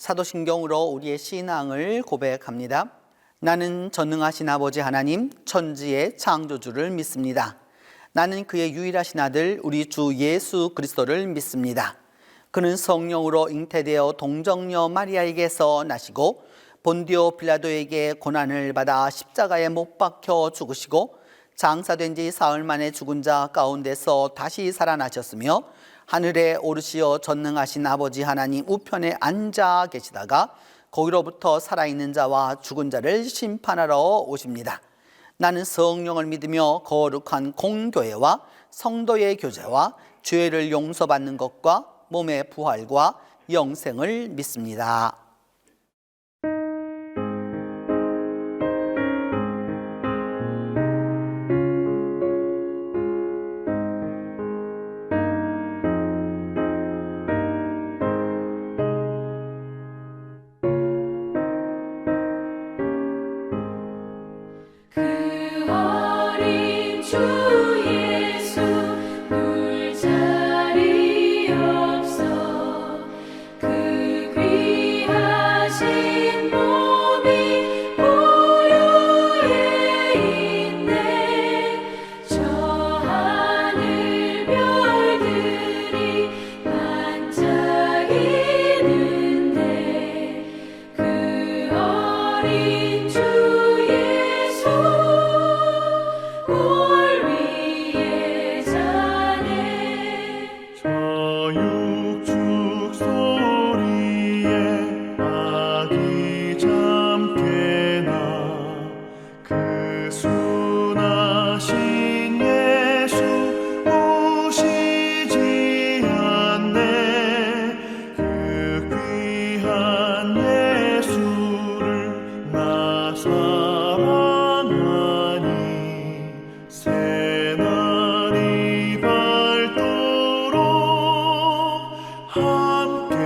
사도신경으로 우리의 신앙을 고백합니다. 나는 전능하신 아버지 하나님 천지의 창조주를 믿습니다. 나는 그의 유일하신 아들 우리 주 예수 그리스도를 믿습니다. 그는 성령으로 잉태되어 동정녀 마리아에게서 나시고 본디오 빌라도에게 고난을 받아 십자가에 못 박혀 죽으시고 장사된 지 사흘 만에 죽은 자 가운데서 다시 살아나셨으며 하늘에 오르시어 전능하신 아버지 하나님 우편에 앉아 계시다가 거기로부터 살아있는 자와 죽은 자를 심판하러 오십니다. 나는 성령을 믿으며 거룩한 공교회와 성도의 교제와 죄를 용서받는 것과 몸의 부활과 영생을 믿습니다. 함께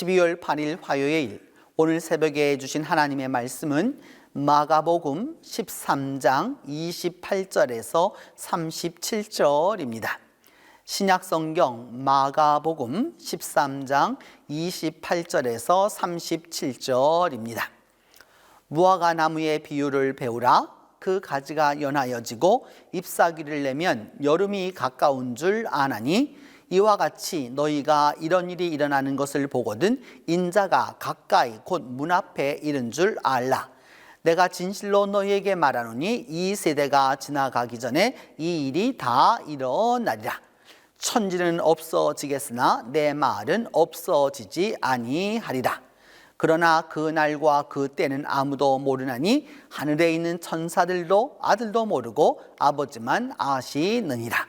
12월 8일 화요일 오늘 새벽에 주신 하나님의 말씀은 마가복음 13장 28절에서 37절입니다. 신약성경 마가복음 13장 28절에서 37절입니다. 무화과 나무의 비유를 배우라. 그 가지가 연하여지고 잎사귀를 내면 여름이 가까운 줄 아나니 이와 같이 너희가 이런 일이 일어나는 것을 보거든 인자가 가까이 곧 문 앞에 이른 줄 알라. 내가 진실로 너희에게 말하노니 이 세대가 지나가기 전에 이 일이 다 일어나리라. 천지는 없어지겠으나 내 말은 없어지지 아니하리라. 그러나 그 날과 그 때는 아무도 모르나니 하늘에 있는 천사들도 아들도 모르고 아버지만 아시느니라.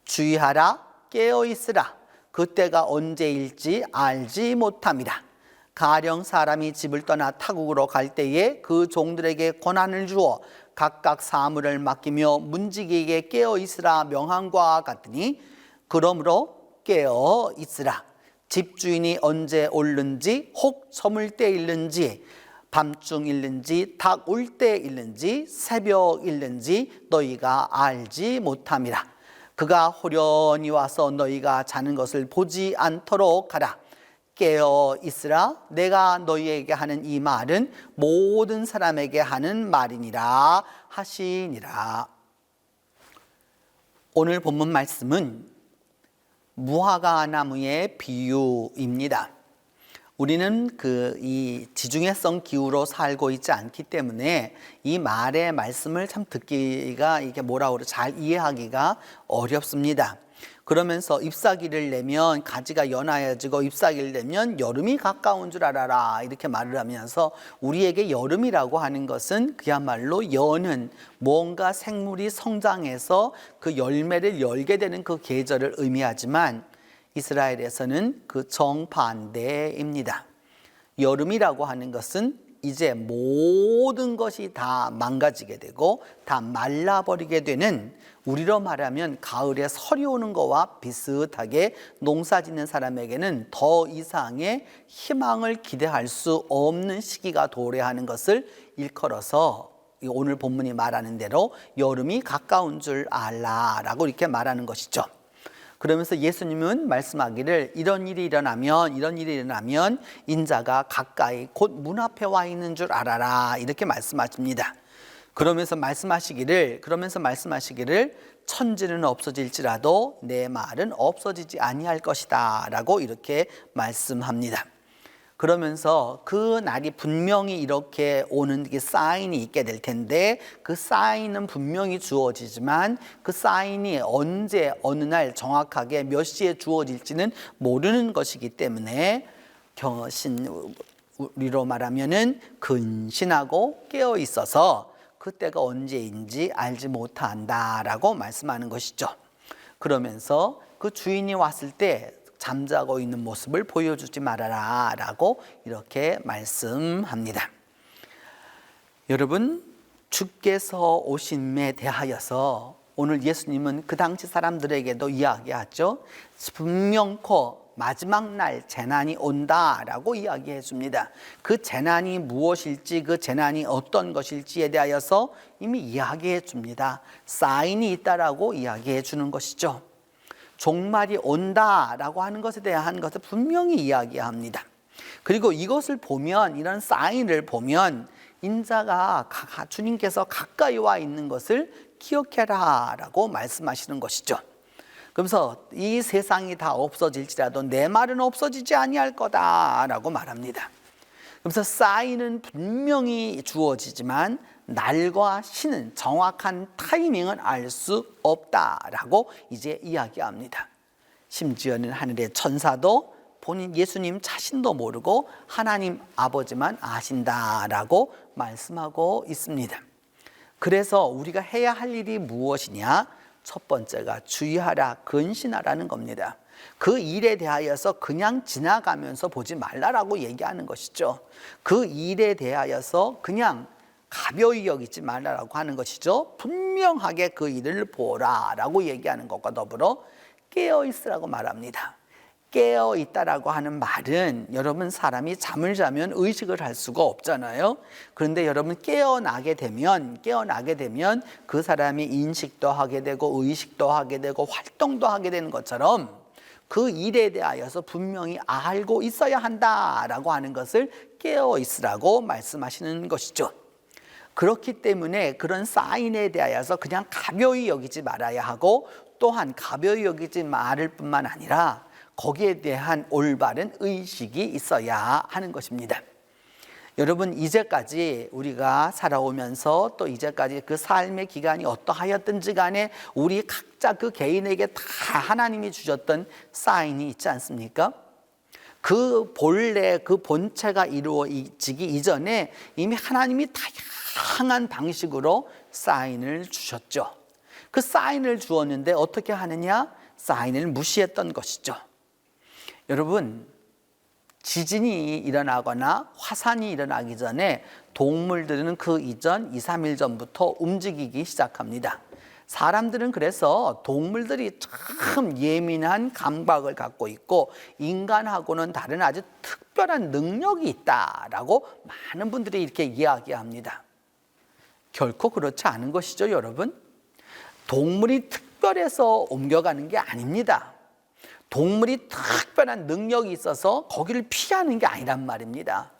주의하라. 깨어있으라. 그때가 언제일지 알지 못함이라. 가령 사람이 집을 떠나 타국으로 갈 때에 그 종들에게 권한을 주어 각각 사물을 맡기며 문지기에게 깨어있으라 명함과 같으니 그러므로 깨어있으라. 집주인이 언제 올는지 혹 저물 때일는지 밤중일는지 닭 울 때일는지 새벽일는지 너희가 알지 못함이라. 그가 호련히 와서 너희가 자는 것을 보지 않도록 하라. 깨어 있으라. 내가 너희에게 하는 이 말은 모든 사람에게 하는 말이니라 하시니라. 오늘 본문 말씀은 무화과 나무의 비유입니다. 우리는 이 지중해성 기후로 살고 있지 않기 때문에 이 말의 말씀을 참 듣기가 이게 잘 이해하기가 어렵습니다. 그러면서 잎사귀를 내면 가지가 연하여지고 잎사귀를 내면 여름이 가까운 줄 알아라 이렇게 말을 하면서 우리에게 여름이라고 하는 것은 그야말로 여는 뭔가 생물이 성장해서 그 열매를 열게 되는 그 계절을 의미하지만 이스라엘에서는 그 정반대입니다. 여름이라고 하는 것은 이제 모든 것이 다 망가지게 되고 다 말라버리게 되는, 우리로 말하면 가을에 설이 오는 것과 비슷하게 농사 짓는 사람에게는 더 이상의 희망을 기대할 수 없는 시기가 도래하는 것을 일컬어서 오늘 본문이 말하는 대로 여름이 가까운 줄 알라라고 이렇게 말하는 것이죠. 그러면서 예수님은 말씀하기를 이런 일이 일어나면 인자가 가까이 곧 문 앞에 와 있는 줄 알아라 이렇게 말씀하십니다. 그러면서 말씀하시기를 천지는 없어질지라도 내 말은 없어지지 아니할 것이다 라고 이렇게 말씀합니다. 그러면서 그 날이 분명히 이렇게 오는 게 사인이 있게 될 텐데 그 사인은 분명히 주어지지만 그 사인이 언제 어느 날 정확하게 몇 시에 주어질지는 모르는 것이기 때문에 우리로 말하면은 근신하고 깨어 있어서 그때가 언제인지 알지 못한다라고 말씀하는 것이죠. 그러면서 그 주인이 왔을 때 잠자고 있는 모습을 보여주지 말아라 라고 이렇게 말씀합니다. 여러분, 주께서 오심에 대하여서 오늘 예수님은 그 당시 사람들에게도 이야기하죠. 분명코 마지막 날 재난이 온다라고 이야기해 줍니다. 그 재난이 무엇일지, 그 재난이 어떤 것일지에 대하여서 이미 이야기해 줍니다. 사인이 있다라고 이야기해 주는 것이죠. 종말이 온다라고 하는 것에 대한 것을 분명히 이야기합니다. 그리고 이것을 보면, 이런 사인을 보면 인자가 주님께서 가까이 와 있는 것을 기억해라 라고 말씀하시는 것이죠. 그러면서 이 세상이 다 없어질지라도 내 말은 없어지지 아니할 거다라고 말합니다. 그래서 사인은 분명히 주어지지만 날과 시는 정확한 타이밍은 알 수 없다라고 이제 이야기합니다. 심지어는 하늘의 천사도 본인 예수님 자신도 모르고 하나님 아버지만 아신다라고 말씀하고 있습니다. 그래서 우리가 해야 할 일이 무엇이냐? 첫 번째가 주의하라, 근신하라는 겁니다. 그 일에 대하여서 그냥 지나가면서 보지 말라라고 얘기하는 것이죠. 그 일에 대하여서 그냥 가벼이 여기지 말라라고 하는 것이죠. 분명하게 그 일을 보라라고 얘기하는 것과 더불어 깨어있으라고 말합니다. 깨어 있다라고 하는 말은 여러분 사람이 잠을 자면 의식을 할 수가 없잖아요. 그런데 여러분 깨어나게 되면 그 사람이 인식도 하게 되고 의식도 하게 되고 활동도 하게 되는 것처럼 그 일에 대하여서 분명히 알고 있어야 한다라고 하는 것을 깨어 있으라고 말씀하시는 것이죠. 그렇기 때문에 그런 사인에 대하여서 그냥 가벼이 여기지 말아야 하고, 또한 가벼이 여기지 말을 뿐만 아니라 거기에 대한 올바른 의식이 있어야 하는 것입니다. 여러분, 이제까지 우리가 살아오면서 또 이제까지 그 삶의 기간이 어떠하였든지 간에 우리 각자 그 개인에게 다 하나님이 주셨던 사인이 있지 않습니까? 그 본래 그 본체가 이루어지기 이전에 이미 하나님이 다양한 방식으로 사인을 주셨죠. 그 사인을 주었는데 어떻게 하느냐? 사인을 무시했던 것이죠. 여러분, 지진이 일어나거나 화산이 일어나기 전에 동물들은 그 이전 2, 3일 전부터 움직이기 시작합니다. 사람들은 그래서 동물들이 참 예민한 감각을 갖고 있고 인간하고는 다른 아주 특별한 능력이 있다라고 많은 분들이 이렇게 이야기합니다. 결코 그렇지 않은 것이죠, 여러분. 동물이 특별해서 옮겨가는 게 아닙니다. 동물이 특별한 능력이 있어서 거기를 피하는 게 아니란 말입니다.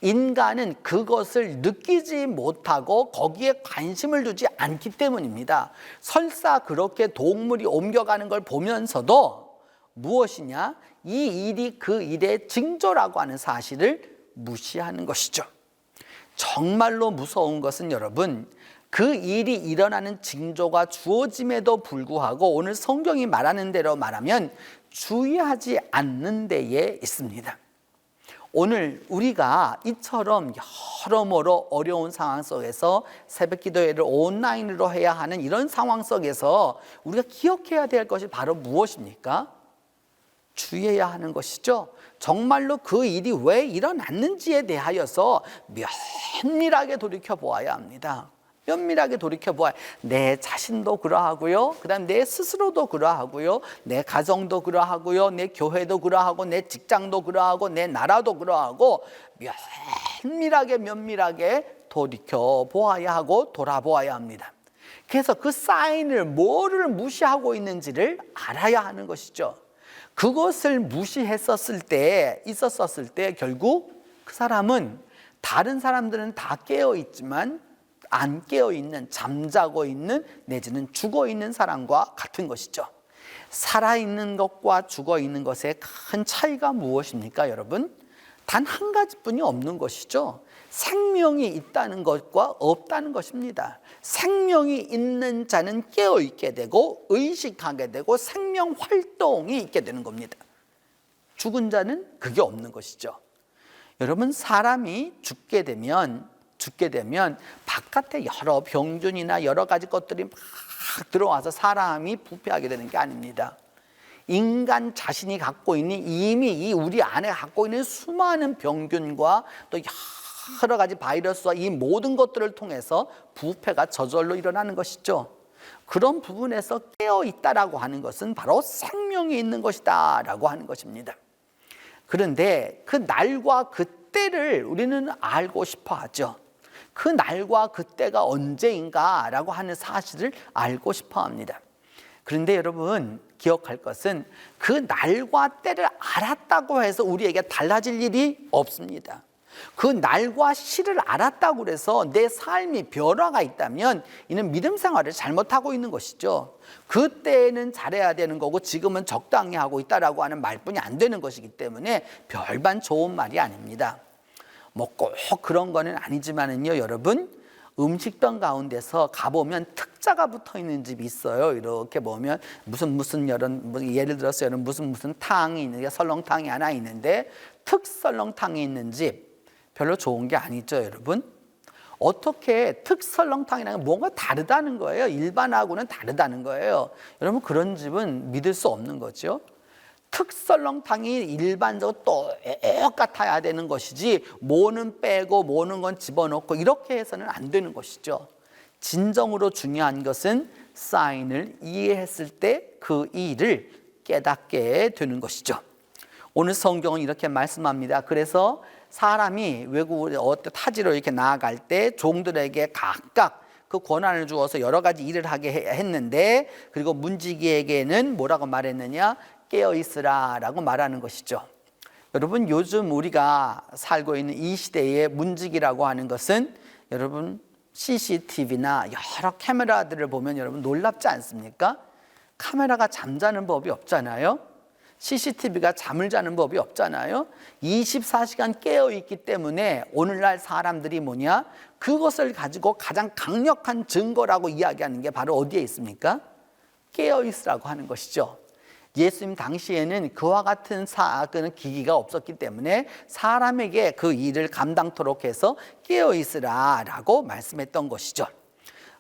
인간은 그것을 느끼지 못하고 거기에 관심을 두지 않기 때문입니다. 설사 그렇게 동물이 옮겨가는 걸 보면서도 무엇이냐? 이 일이 그 일의 징조라고 하는 사실을 무시하는 것이죠. 정말로 무서운 것은 여러분, 그 일이 일어나는 징조가 주어짐에도 불구하고 오늘 성경이 말하는 대로 말하면 주의하지 않는 데에 있습니다. 오늘 우리가 이처럼 여러모로 어려운 상황 속에서 새벽 기도회를 온라인으로 해야 하는 이런 상황 속에서 우리가 기억해야 될 것이 바로 무엇입니까? 주의해야 하는 것이죠. 정말로 그 일이 왜 일어났는지에 대하여서 면밀하게 돌이켜 보아야 합니다. 면밀하게 돌이켜보아야, 내 자신도 그러하고요, 그 다음 내 스스로도 그러하고요, 내 가정도 그러하고요, 내 교회도 그러하고, 내 직장도 그러하고, 내 나라도 그러하고, 면밀하게 돌이켜보아야 하고 돌아보아야 합니다. 그래서 그 사인을 뭐를 무시하고 있는지를 알아야 하는 것이죠. 그것을 무시했었을 때, 있었을 때 결국 그 사람은, 다른 사람들은 다 깨어 있지만 안 깨어있는, 잠자고 있는 내지는 죽어있는 사람과 같은 것이죠. 살아있는 것과 죽어있는 것의 큰 차이가 무엇입니까, 여러분? 단 한 가지뿐이 없는 것이죠. 생명이 있다는 것과 없다는 것입니다. 생명이 있는 자는 깨어있게 되고 의식하게 되고 생명 활동이 있게 되는 겁니다. 죽은 자는 그게 없는 것이죠. 여러분, 사람이 죽게 되면 바깥에 여러 병균이나 여러 가지 것들이 막 들어와서 사람이 부패하게 되는 게 아닙니다. 인간 자신이 갖고 있는, 이미 이 우리 안에 갖고 있는 수많은 병균과 또 여러 가지 바이러스와 이 모든 것들을 통해서 부패가 저절로 일어나는 것이죠. 그런 부분에서 깨어있다라고 하는 것은 바로 생명이 있는 것이다 라고 하는 것입니다. 그런데 그 날과 그때를 우리는 알고 싶어 하죠. 그 날과 그때가 언제인가라고 하는 사실을 알고 싶어 합니다. 그런데 여러분, 기억할 것은 그 날과 때를 알았다고 해서 우리에게 달라질 일이 없습니다. 그 날과 시를 알았다고 해서 내 삶이 변화가 있다면 이는 믿음 생활을 잘못하고 있는 것이죠. 그때는 잘해야 되는 거고 지금은 적당히 하고 있다라고 하는 말뿐이 안 되는 것이기 때문에 별반 좋은 말이 아닙니다. 뭐 꼭 그런 거는 아니지만은요, 여러분, 음식점 가운데서 가보면 특자가 붙어 있는 집이 있어요. 이렇게 보면 무슨 예를 들어서 무슨 탕이 있는 게, 설렁탕이 하나 있는데 특설렁탕이 있는 집, 별로 좋은 게 아니죠, 여러분. 어떻게 특설렁탕이라는 게 뭔가 다르다는 거예요. 일반하고는 다르다는 거예요. 여러분, 그런 집은 믿을 수 없는 거죠. 특설렁탕이 일반적으로 똑같아야 되는 것이지, 뭐는 빼고 뭐는 건 집어넣고 이렇게 해서는 안 되는 것이죠. 진정으로 중요한 것은 사인을 이해했을 때 그 일을 깨닫게 되는 것이죠. 오늘 성경은 이렇게 말씀합니다. 그래서 사람이 외국으로 어떤 타지로 이렇게 나아갈 때 종들에게 각각 그 권한을 주어서 여러 가지 일을 하게 했는데, 그리고 문지기에게는 뭐라고 말했느냐? 깨어 있으라 라고 말하는 것이죠. 여러분, 요즘 우리가 살고 있는 이 시대의 문지기라고 하는 것은 여러분 CCTV나 여러 카메라들을 보면 여러분 놀랍지 않습니까? 카메라가 잠자는 법이 없잖아요. CCTV가 잠을 자는 법이 없잖아요. 24시간 깨어있기 때문에 오늘날 사람들이 뭐냐? 그것을 가지고 가장 강력한 증거라고 이야기하는 게 바로 어디에 있습니까? 깨어있으라고 하는 것이죠. 예수님 당시에는 그와 같은 기기가 없었기 때문에 사람에게 그 일을 감당토록 해서 깨어있으라 라고 말씀했던 것이죠.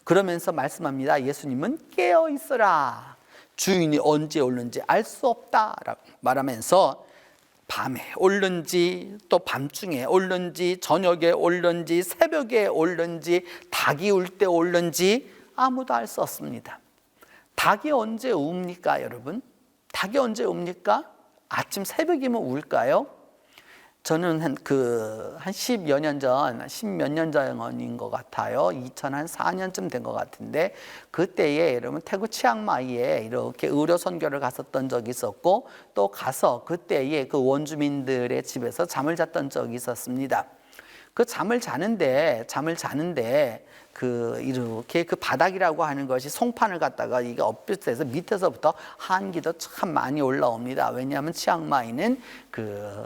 그러면서 말씀합니다. 예수님은 깨어있으라. 주인이 언제 오는지 알 수 없다라고 말하면서 밤에 올는지 또 밤중에 올는지 저녁에 올는지 새벽에 올는지 닭이 울 때 올는지 아무도 알 수 없습니다. 닭이 언제 웁니까, 여러분? 닭이 언제 웁니까? 아침 새벽이면 울까요? 저는 한 10여 년 전, 10몇 년 전인 것 같아요. 2004년쯤 된 것 같은데, 그때에 여러분 태국 치앙마이에 이렇게 의료 선교를 갔었던 적이 있었고, 또 가서 그때에 그 원주민들의 집에서 잠을 잤던 적이 있었습니다. 그 잠을 자는데 이렇게 그 바닥이라고 하는 것이 송판을 갖다가 이게 엎혀서 밑에서부터 한기도 참 많이 올라옵니다. 왜냐하면 치앙마이는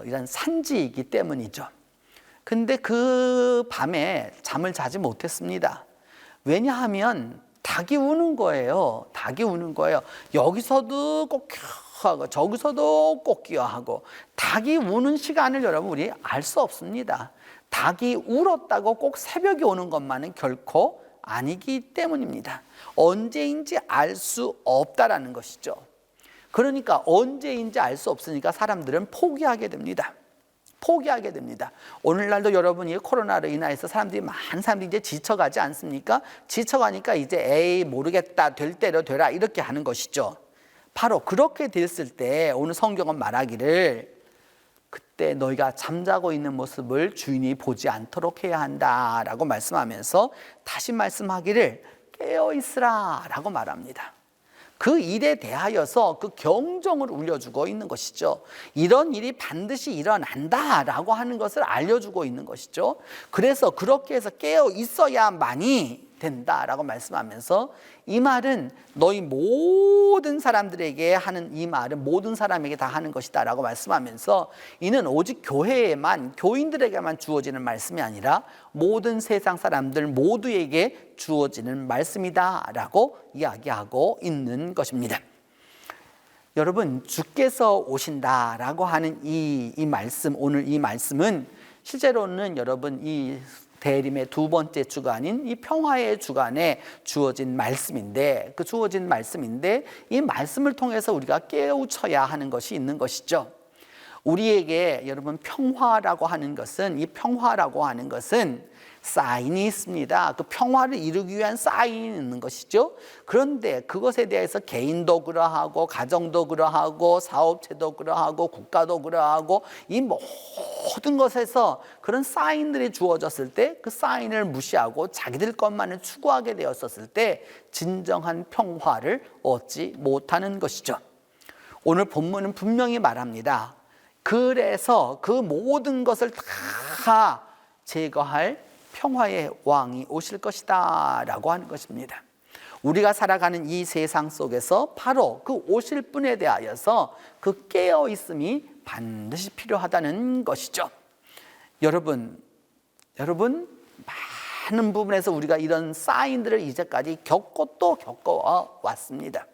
이런 산지이기 때문이죠. 근데 그 밤에 잠을 자지 못했습니다. 왜냐하면 닭이 우는 거예요. 닭이 우는 거예요. 여기서도 꼭 하고 저기서도 꼭 끼어하고, 닭이 우는 시간을 여러분 우리 알 수 없습니다. 닭이 울었다고 꼭 새벽에 오는 것만은 결코 아니기 때문입니다. 언제인지 알 수 없다라는 것이죠. 그러니까 언제인지 알 수 없으니까 사람들은 포기하게 됩니다. 오늘날도 여러분이 코로나로 인해서 많은 사람들이 이제 지쳐가지 않습니까? 지쳐가니까 이제 에이 모르겠다, 될 대로 되라 이렇게 하는 것이죠. 바로 그렇게 됐을 때 오늘 성경은 말하기를 그때 너희가 잠자고 있는 모습을 주인이 보지 않도록 해야 한다라고 말씀하면서 다시 말씀하기를 깨어있으라 라고 말합니다. 그 일에 대하여서 그 경종을 울려주고 있는 것이죠. 이런 일이 반드시 일어난다라고 하는 것을 알려주고 있는 것이죠. 그래서 그렇게 해서 깨어 있어야만이 된다라고 말씀하면서, 이 말은 너희 모든 사람들에게 하는 이 말은 모든 사람에게 다 하는 것이다 라고 말씀하면서, 이는 오직 교인들에게만 주어지는 말씀이 아니라 모든 세상 사람들 모두에게 주어지는 말씀이다 라고 이야기하고 있는 것입니다. 여러분, 주께서 오신다라고 하는 이 말씀, 오늘 이 말씀은 실제로는 여러분 이 대림의 두 번째 주간인 이 평화의 주간에 주어진 말씀인데, 이 말씀을 통해서 우리가 깨우쳐야 하는 것이 있는 것이죠. 우리에게 여러분 평화라고 하는 것은 사인이 있습니다. 그 평화를 이루기 위한 사인이 있는 것이죠. 그런데 그것에 대해서 개인도 그러하고 가정도 그러하고 사업체도 그러하고 국가도 그러하고 이 모든 것에서 그런 사인들이 주어졌을 때 그 사인을 무시하고 자기들 것만을 추구하게 되었었을 때 진정한 평화를 얻지 못하는 것이죠. 오늘 본문은 분명히 말합니다. 그래서 그 모든 것을 다 제거할 평화의 왕이 오실 것이다 라고 하는 것입니다. 우리가 살아가는 이 세상 속에서 바로 그 오실 분에 대하여서 그 깨어있음이 반드시 필요하다는 것이죠. 여러분 많은 부분에서 우리가 이런 사인들을 이제까지 겪고 또 겪어왔습니다.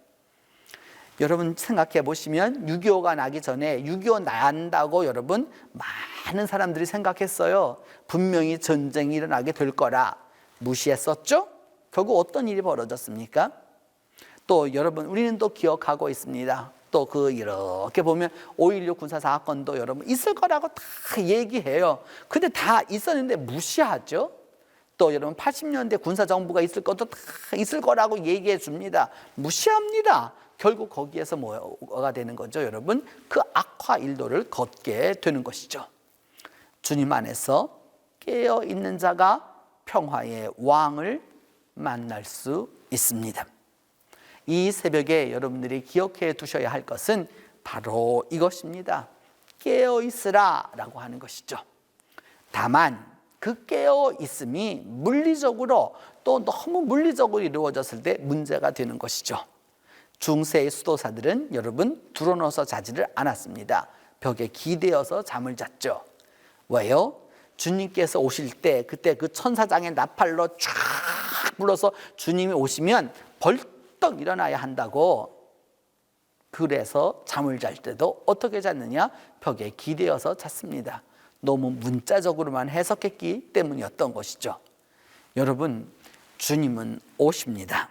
여러분 생각해 보시면 6.25가 나기 전에 6.25 난다고 여러분 많은 사람들이 생각했어요. 분명히 전쟁이 일어나게 될 거라 무시했었죠. 결국 어떤 일이 벌어졌습니까? 또 여러분 우리는 또 기억하고 있습니다. 또 이렇게 보면 5.16 군사사건도 여러분 있을 거라고 다 얘기해요. 근데 다 있었는데 무시하죠. 또 여러분 80년대 군사정부가 있을 것도 다 있을 거라고 얘기해 줍니다. 무시합니다. 결국 거기에서 뭐가 되는 거죠, 여러분? 그 악화 일도를 걷게 되는 것이죠. 주님 안에서 깨어 있는 자가 평화의 왕을 만날 수 있습니다. 이 새벽에 여러분들이 기억해 두셔야 할 것은 바로 이것입니다. 깨어 있으라 라고 하는 것이죠. 다만 그 깨어 있음이 물리적으로 또 너무 물리적으로 이루어졌을 때 문제가 되는 것이죠. 중세의 수도사들은 여러분 드러눠서 자지를 않았습니다. 벽에 기대어서 잠을 잤죠. 왜요? 주님께서 오실 때 그때 그 천사장의 나팔로 쫙 불어서 주님이 오시면 벌떡 일어나야 한다고. 그래서 잠을 잘 때도 어떻게 잤느냐? 벽에 기대어서 잤습니다. 너무 문자적으로만 해석했기 때문이었던 것이죠. 여러분, 주님은 오십니다.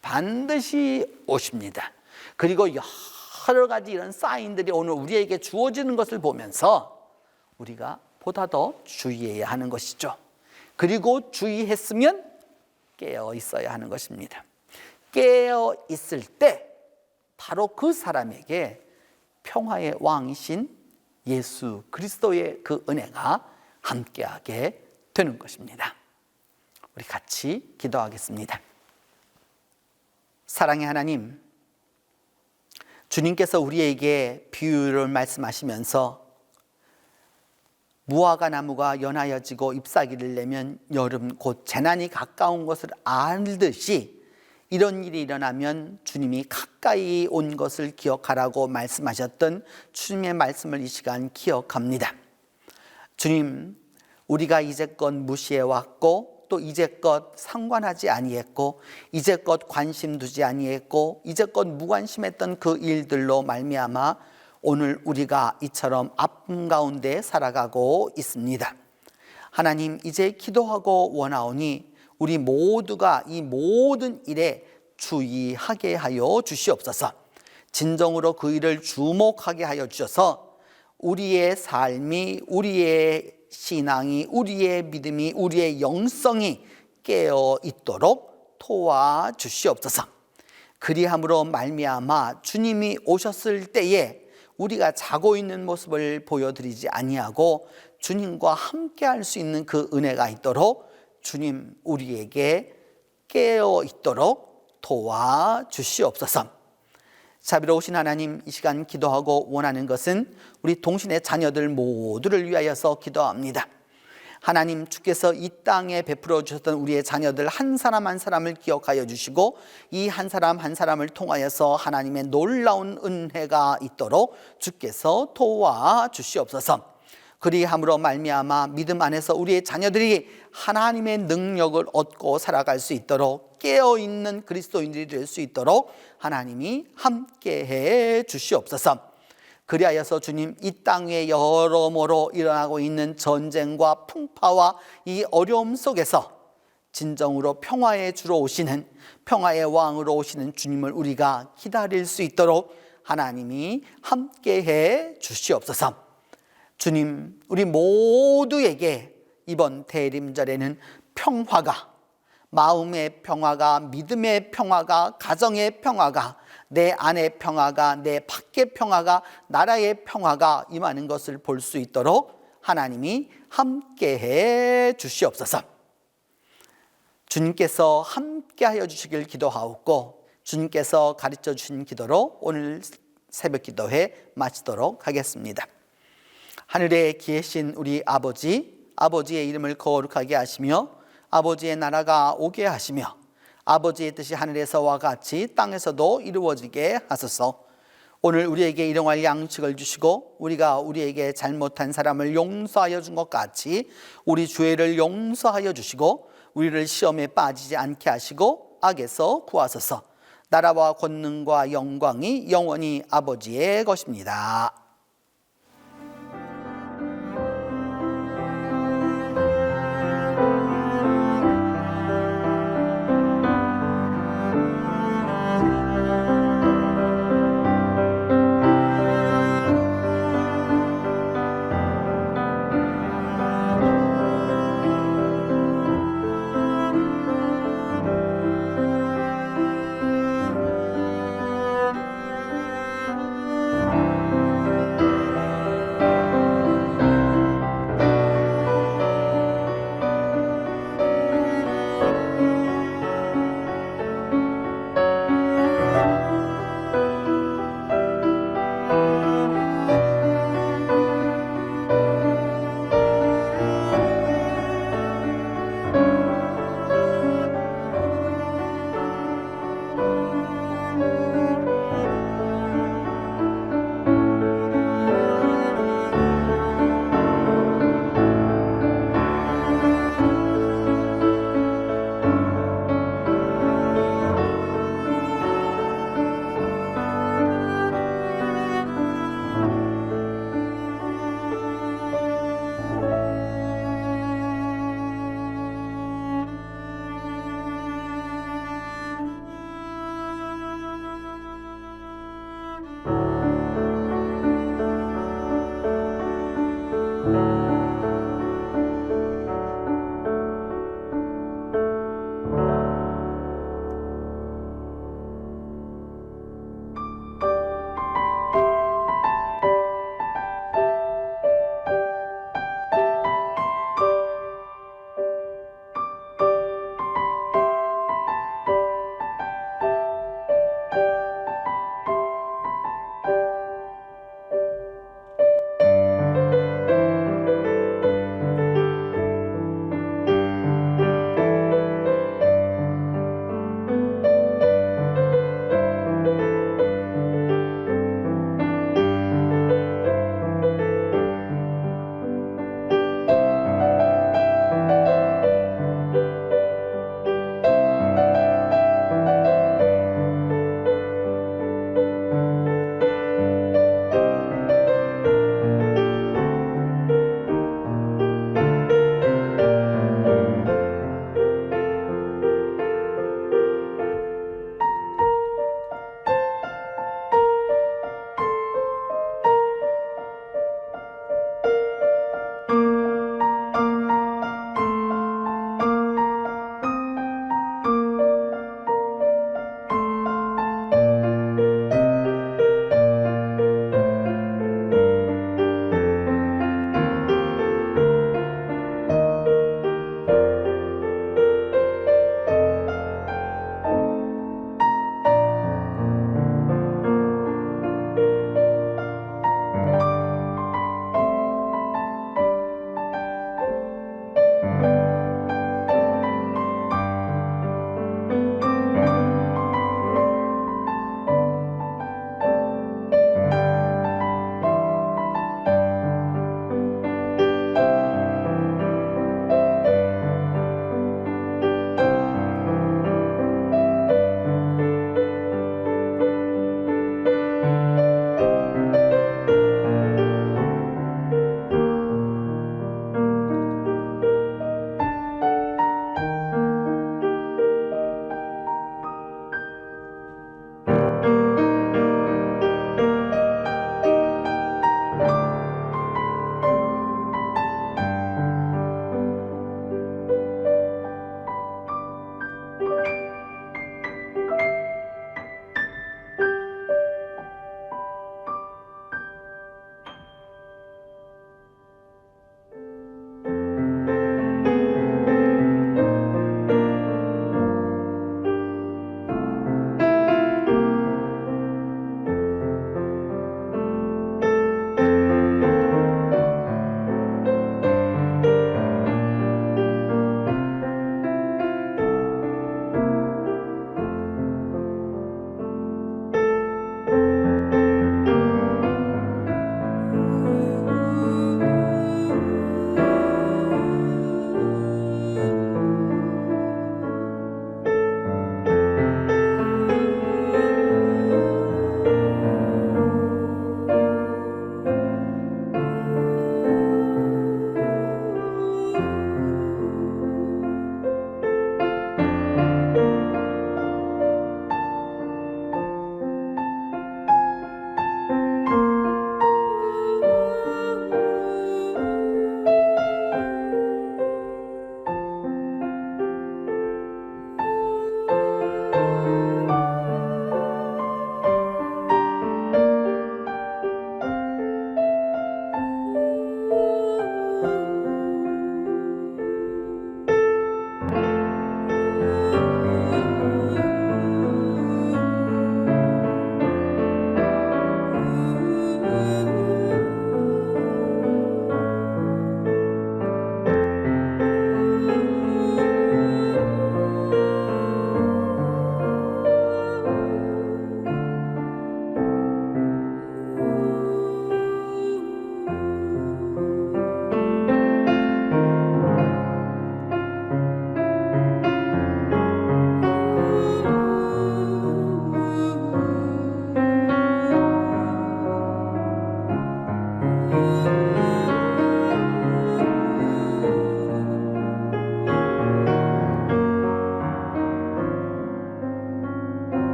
반드시 오십니다. 그리고 여러 가지 이런 사인들이 오늘 우리에게 주어지는 것을 보면서 우리가 보다 더 주의해야 하는 것이죠. 그리고 주의했으면 깨어 있어야 하는 것입니다. 깨어 있을 때 바로 그 사람에게 평화의 왕이신 예수 그리스도의 그 은혜가 함께하게 되는 것입니다. 우리 같이 기도하겠습니다. 사랑의 하나님, 주님께서 우리에게 비유를 말씀하시면서 무화과 나무가 연하여지고 잎사귀를 내면 여름 곧 재난이 가까운 것을 알듯이 이런 일이 일어나면 주님이 가까이 온 것을 기억하라고 말씀하셨던 주님의 말씀을 이 시간 기억합니다. 주님, 우리가 이제껏 무시해왔고 또 이제껏 상관하지 아니했고 이제껏 관심 두지 아니했고 이제껏 무관심했던 그 일들로 말미암아 오늘 우리가 이처럼 아픔 가운데 살아가고 있습니다. 하나님, 이제 기도하고 원하오니 우리 모두가 이 모든 일에 주의하게 하여 주시옵소서. 진정으로 그 일을 주목하게 하여 주셔서 우리의 삶이, 우리의 신앙이, 우리의 믿음이, 우리의 영성이 깨어 있도록 도와주시옵소서. 그리함으로 말미암아 주님이 오셨을 때에 우리가 자고 있는 모습을 보여드리지 아니하고 주님과 함께 할 수 있는 그 은혜가 있도록 주님 우리에게 깨어 있도록 도와주시옵소서. 자비로우신 하나님, 이 시간 기도하고 원하는 것은 우리 동신의 자녀들 모두를 위하여서 기도합니다. 하나님, 주께서 이 땅에 베풀어 주셨던 우리의 자녀들 한 사람 한 사람을 기억하여 주시고 이 한 사람 한 사람을 통하여서 하나님의 놀라운 은혜가 있도록 주께서 도와주시옵소서. 그리함으로 말미암아 믿음 안에서 우리의 자녀들이 하나님의 능력을 얻고 살아갈 수 있도록 깨어있는 그리스도인들이 될 수 있도록 하나님이 함께해 주시옵소서. 그리하여서 주님, 이 땅에 여러모로 일어나고 있는 전쟁과 풍파와 이 어려움 속에서 진정으로 평화의 주로 오시는, 평화의 왕으로 오시는 주님을 우리가 기다릴 수 있도록 하나님이 함께해 주시옵소서. 주님, 우리 모두에게 이번 대림절에는 평화가, 마음의 평화가, 믿음의 평화가, 가정의 평화가, 내 안의 평화가, 내 밖의 평화가, 나라의 평화가 임하는 것을 볼 수 있도록 하나님이 함께해 주시옵소서. 주님께서 함께하여 주시길 기도하옵고 주님께서 가르쳐 주신 기도로 오늘 새벽 기도회 마치도록 하겠습니다. 하늘에 계신 우리 아버지, 아버지의 이름을 거룩하게 하시며 아버지의 나라가 오게 하시며 아버지의 뜻이 하늘에서와 같이 땅에서도 이루어지게 하소서. 오늘 우리에게 일용할 양식을 주시고 우리가 우리에게 잘못한 사람을 용서하여 준 것 같이 우리 죄를 용서하여 주시고 우리를 시험에 빠지지 않게 하시고 악에서 구하소서. 나라와 권능과 영광이 영원히 아버지의 것입니다.